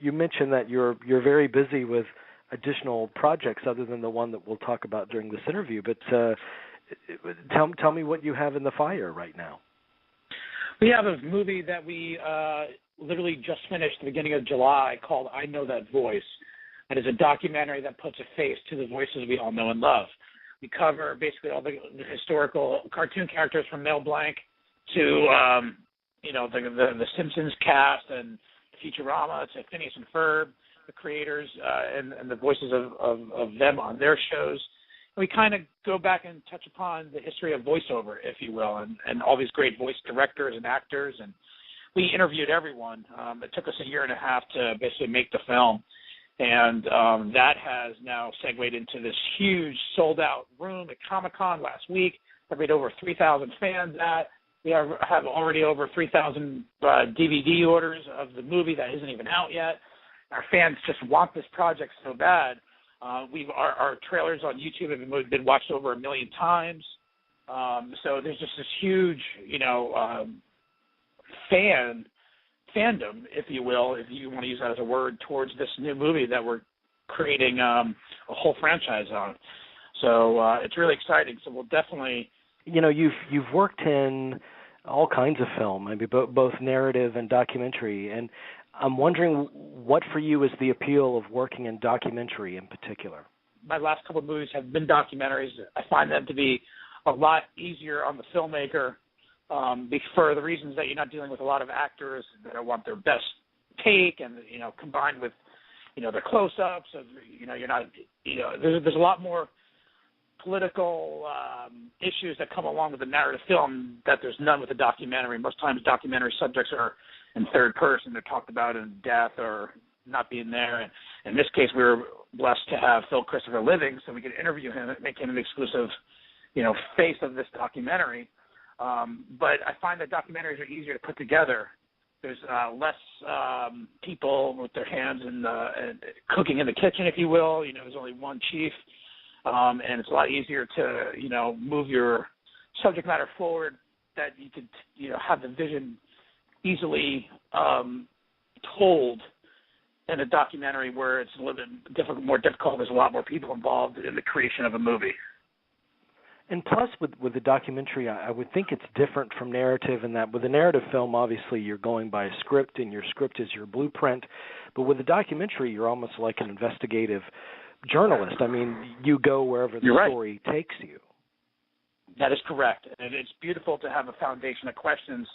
you mentioned that you're very busy with additional projects other than the one that we'll talk about during this interview. But tell me what you have in the fire right now. We have a movie that we literally just finished at the beginning of July called I Know That Voice. It is a documentary that puts a face to the voices we all know and love. We cover basically all the historical cartoon characters from Mel Blanc to, the Simpsons cast and Futurama to Phineas and Ferb, the creators, and the voices of them on their shows. And we kind of go back and touch upon the history of voiceover, if you will, and all these great voice directors and actors. And we interviewed everyone. It took us a year and a half to basically make the film. And that has now segued into this huge sold-out room at Comic-Con last week that we had over 3,000 fans at. We have already over 3,000 DVD orders of the movie that isn't even out yet. Our fans just want this project so bad. Our trailers on YouTube have been watched over 1 million times. So there's just this huge, fandom, if you will, if you want to use that as a word, towards this new movie that we're creating a whole franchise on. So it's really exciting. So we'll definitely... You've worked in all kinds of film, maybe both narrative and documentary, and I'm wondering what for you is the appeal of working in documentary in particular? My last couple of movies have been documentaries. I find them to be a lot easier on the filmmaker for the reasons that you're not dealing with a lot of actors that want their best take and, combined with, their close-ups. You're not, there's a lot more political issues that come along with the narrative film that there's none with a documentary. Most times documentary subjects are in third person. They're talked about in death or not being there. And in this case, we were blessed to have Phil Christopher living, so we could interview him and make him an exclusive, face of this documentary. But I find that documentaries are easier to put together. There's less people with their hands in cooking in the kitchen, if you will. There's only one chief. And it's a lot easier to, move your subject matter forward, that you could, have the vision easily told in a documentary where it's a little bit more difficult. There's a lot more people involved in the creation of a movie. And plus, with the documentary, I would think it's different from narrative in that with a narrative film, obviously, you're going by a script, and your script is your blueprint. But with a documentary, you're almost like an investigative journalist. I mean, you go wherever the story takes you. That is correct. And it's beautiful to have a foundation of questions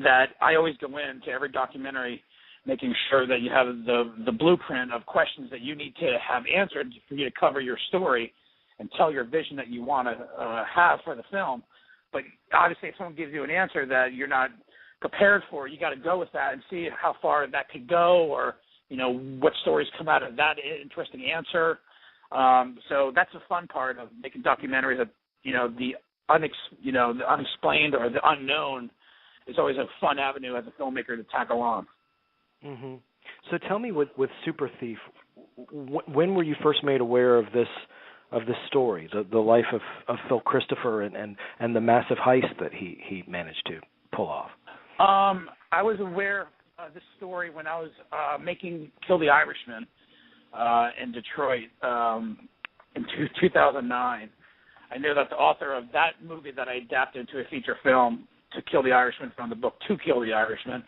that I always go into every documentary making sure that you have the blueprint of questions that you need to have answered for you to cover your story and tell your vision that you want to have for the film. But obviously, if someone gives you an answer that you're not prepared for, you got to go with that and see how far that could go, or what stories come out of that interesting answer. So that's the fun part of making documentaries. That the unexplained or the unknown is always a fun avenue as a filmmaker to tackle on. Mm-hmm. So tell me, with Superthief, when were you first made aware of this story, the life of Phil Christopher and the massive heist that he managed to pull off? I was aware of this story when I was making Kill the Irishman in Detroit in 2009. I knew that the author of that movie that I adapted into a feature film, To Kill the Irishman, from the book To Kill the Irishman,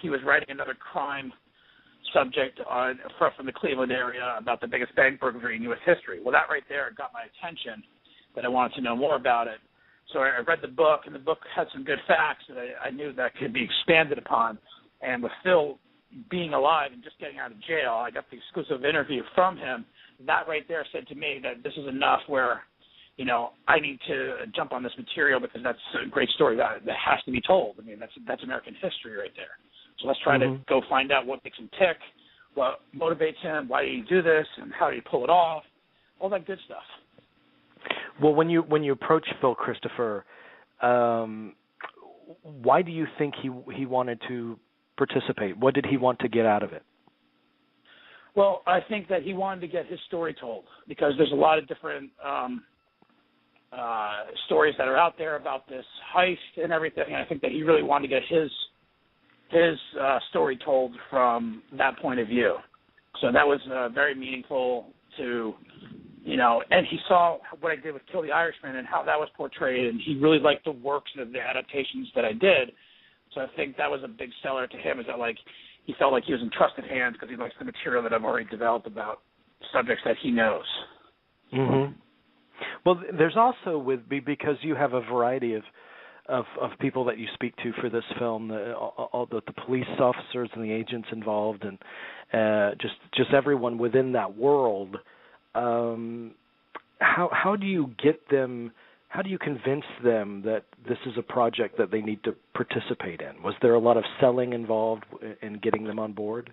he was writing another crime subject from the Cleveland area about the biggest bank burglary in U.S. history. Well, that right there got my attention, that I wanted to know more about it. So I read the book, and the book had some good facts that I knew that could be expanded upon. And with Phil being alive and just getting out of jail, I got the exclusive interview from him. That right there said to me that this is enough where, I need to jump on this material, because that's a great story that has to be told. I mean, that's American history right there. So let's try to go find out what makes him tick, what motivates him, why did he do this, and how did he pull it off, all that good stuff. Well, when you approach Phil Christopher, why do you think he wanted to participate? What did he want to get out of it? Well, I think that he wanted to get his story told, because there's a lot of different stories that are out there about this heist and everything. And I think that he really wanted to get his story told from that point of view. So that was very meaningful to, and he saw what I did with Kill the Irishman and how that was portrayed, and he really liked the works of the adaptations that I did. So I think that was a big seller to him, is that, like, he felt like he was in trusted hands because he likes the material that I've already developed about subjects that he knows. Mm-hmm. Well, there's also because you have a variety of people that you speak to for this film, all the police officers and the agents involved, and just everyone within that world. How do you get them? How do you convince them that this is a project that they need to participate in? Was there a lot of selling involved in getting them on board?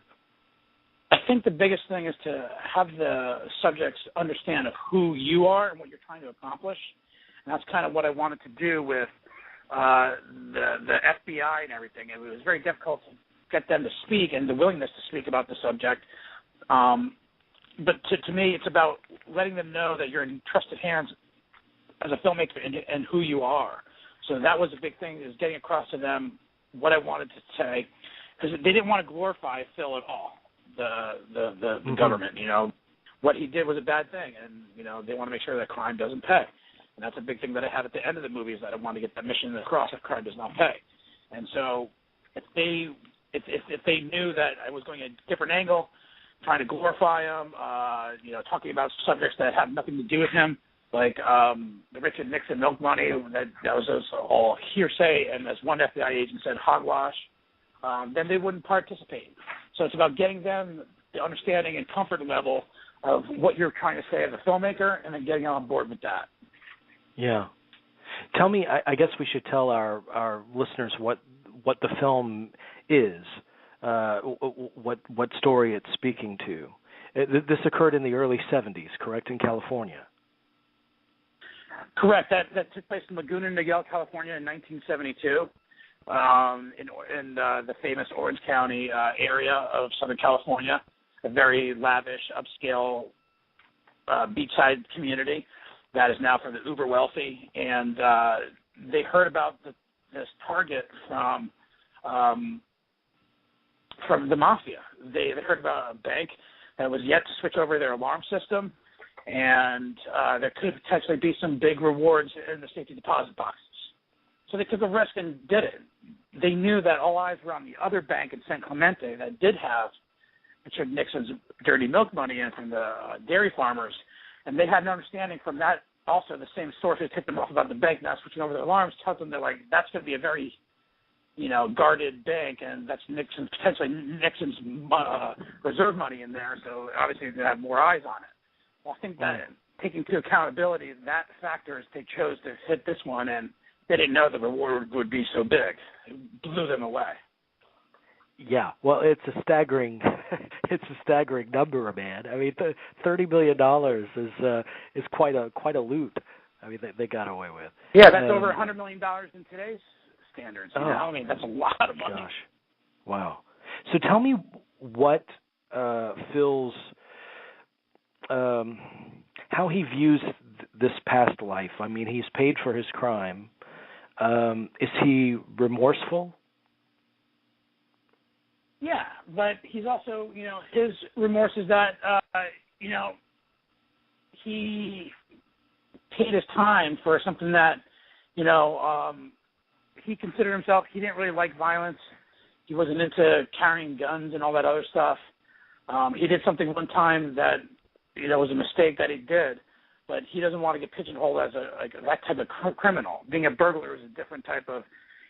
I think the biggest thing is to have the subjects understand of who you are and what you're trying to accomplish. And that's kind of what I wanted to do with the FBI and everything. It was very difficult to get them to speak and the willingness to speak about the subject. But to me, it's about letting them know that you're in trusted hands as a filmmaker and who you are. So that was a big thing, is getting across to them what I wanted to say, because they didn't want to glorify Phil at all, the government. What he did was a bad thing, and they want to make sure that crime doesn't pay. And that's a big thing that I have at the end of the movie, is that I want to get that mission across that crime does not pay. And so if they knew that I was going a different angle, trying to glorify him, talking about subjects that have nothing to do with him, like the Richard Nixon milk money, that was all hearsay, and as one FBI agent said, hogwash, then they wouldn't participate. So it's about getting them the understanding and comfort level of what you're trying to say as a filmmaker, and then getting on board with that. Yeah. Tell me, I guess we should tell our listeners what the film is, what story it's speaking to. This occurred in the early 70s, correct, in California? Correct. That took place in Laguna Niguel, California, in 1972, in the famous Orange County area of Southern California, a very lavish, upscale beachside community that is now for the uber wealthy. And they heard about this target from the mafia. They heard about a bank that was yet to switch over their alarm system, and there could potentially be some big rewards in the safety deposit boxes. So they took a risk and did it. They knew that all eyes were on the other bank in San Clemente that did have Richard Nixon's dirty milk money in from the dairy farmers, and they had an understanding from that. Also, the same source that tipped them off about the bank now switching over their alarms tells them that, like, that's going to be a very guarded bank, and that's potentially Nixon's reserve money in there, so obviously they have more eyes on it. Well, I think that taking into accountability that factors, they chose to hit this one, and they didn't know the reward would be so big. It blew them away. Yeah, well, it's a staggering number, man. I mean, $30 million is quite a loot. I mean, they got away with. Yeah, that's over $100 million in today's standards. I mean, that's a lot of money. Gosh, wow. So tell me what Phil's how he views this past life. I mean, he's paid for his crime. Is he remorseful? Yeah, but he's also, his remorse is that, he paid his time for something that, he considered himself, he didn't really like violence. He wasn't into carrying guns and all that other stuff. He did something one time that, was a mistake that he did, but he doesn't want to get pigeonholed as that type of criminal. Being a burglar is a different type of,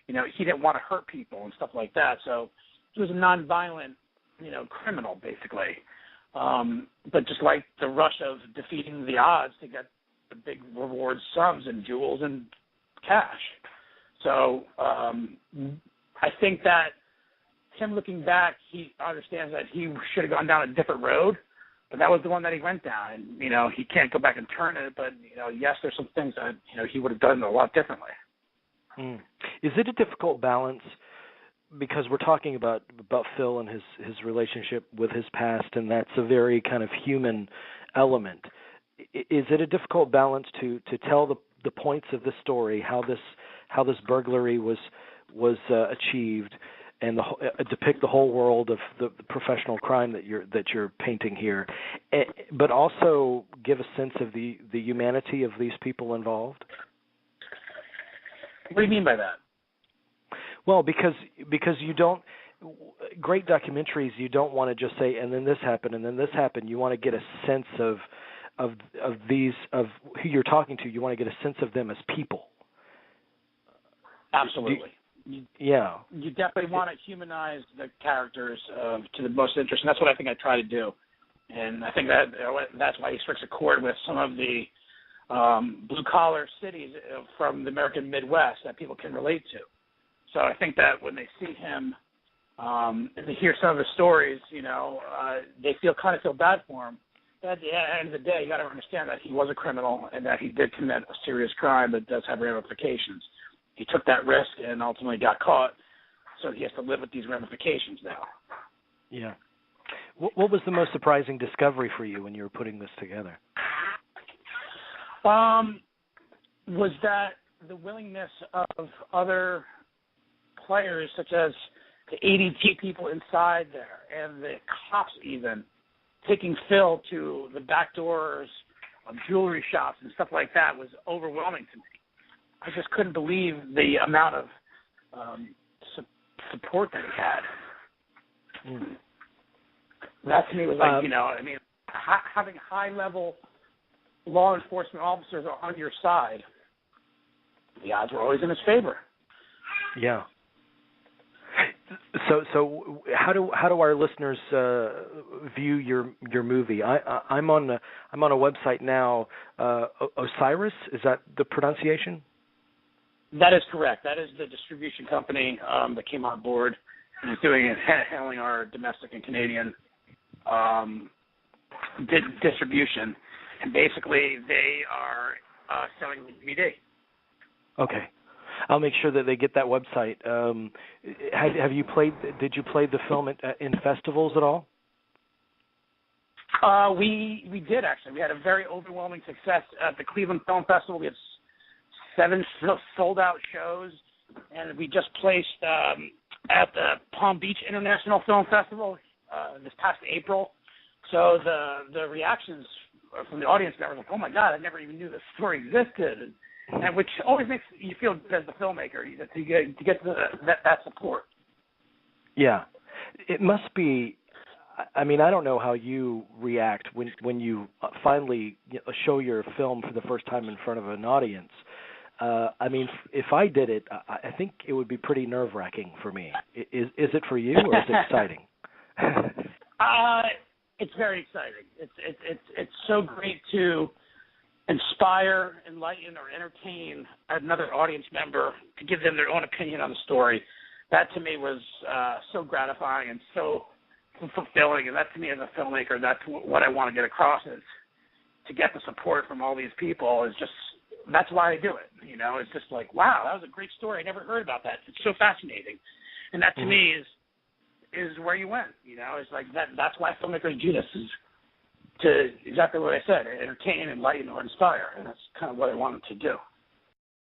he didn't want to hurt people and stuff like that. So he was a nonviolent, criminal, basically. But just like the rush of defeating the odds to get the big reward sums and jewels and cash. So I think that him looking back, he understands that he should have gone down a different road, but that was the one that he went down. And, he can't go back and turn it, but, yes, there's some things that, he would have done a lot differently. Is it a difficult balance? Because we're talking about Phil and his relationship with his past, and that's a very kind of human element. Is it a difficult balance to tell the points of the story, how this burglary was achieved, and depict the whole world of the professional crime that you're painting here, but also give a sense of the humanity of these people involved? What do you mean by that? Well, because you don't. Great documentaries, you don't want to just say, and then this happened, and then this happened. You want to get a sense of who you're talking to. You want to get a sense of them as people. Absolutely. Yeah. You definitely want to humanize the characters to the most interest, and that's what I think I try to do. And I think that's why he strikes a chord with some of the blue-collar cities from the American Midwest that people can relate to. So I think that when they see him and they hear some of the stories, they kind of feel bad for him. But at the end of the day, you got to understand that he was a criminal and that he did commit a serious crime that does have ramifications. He took that risk and ultimately got caught, so he has to live with these ramifications now. Yeah. What was the most surprising discovery for you when you were putting this together? Was that the willingness of other players, such as the ADT people inside there and the cops even, taking Phil to the back doors of jewelry shops and stuff like that was overwhelming to me. I just couldn't believe the amount of support that he had. That to me was like, having high-level law enforcement officers on your side, the odds were always in his favor. Yeah. So how do our listeners view your movie? I'm on a website now. Osiris, is that the pronunciation? That is correct. That is the distribution company that came on board and is handling our domestic and Canadian distribution. And basically, they are selling the DVD. Okay. I'll make sure that they get that website. Have you played? Did you play the film in festivals at all? We did actually. We had a very overwhelming success at the Cleveland Film Festival. We had 7 sold-out shows, and we just placed at the Palm Beach International Film Festival this past April. So the reactions from the audience members were like, "Oh my God, I never even knew this story existed." And which always makes you feel good as the filmmaker to get that support. Yeah, it must be. I mean, I don't know how you react when you finally show your film for the first time in front of an audience. I mean, if I did it, I think it would be pretty nerve-wracking for me. Is it for you, or is it exciting? It's very exciting. It's so great to inspire, enlighten, or entertain another audience member to give them their own opinion on the story. That to me was so gratifying and so fulfilling. And that to me as a filmmaker, that's what I want to get across is to get the support from all these people is just, that's why I do it. It's just like, wow, that was a great story. I never heard about that. It's so fascinating. And that to me is where you went. It's like that's why filmmakers do this is to exactly what I said, entertain, enlighten, or inspire, and that's kind of what I wanted to do.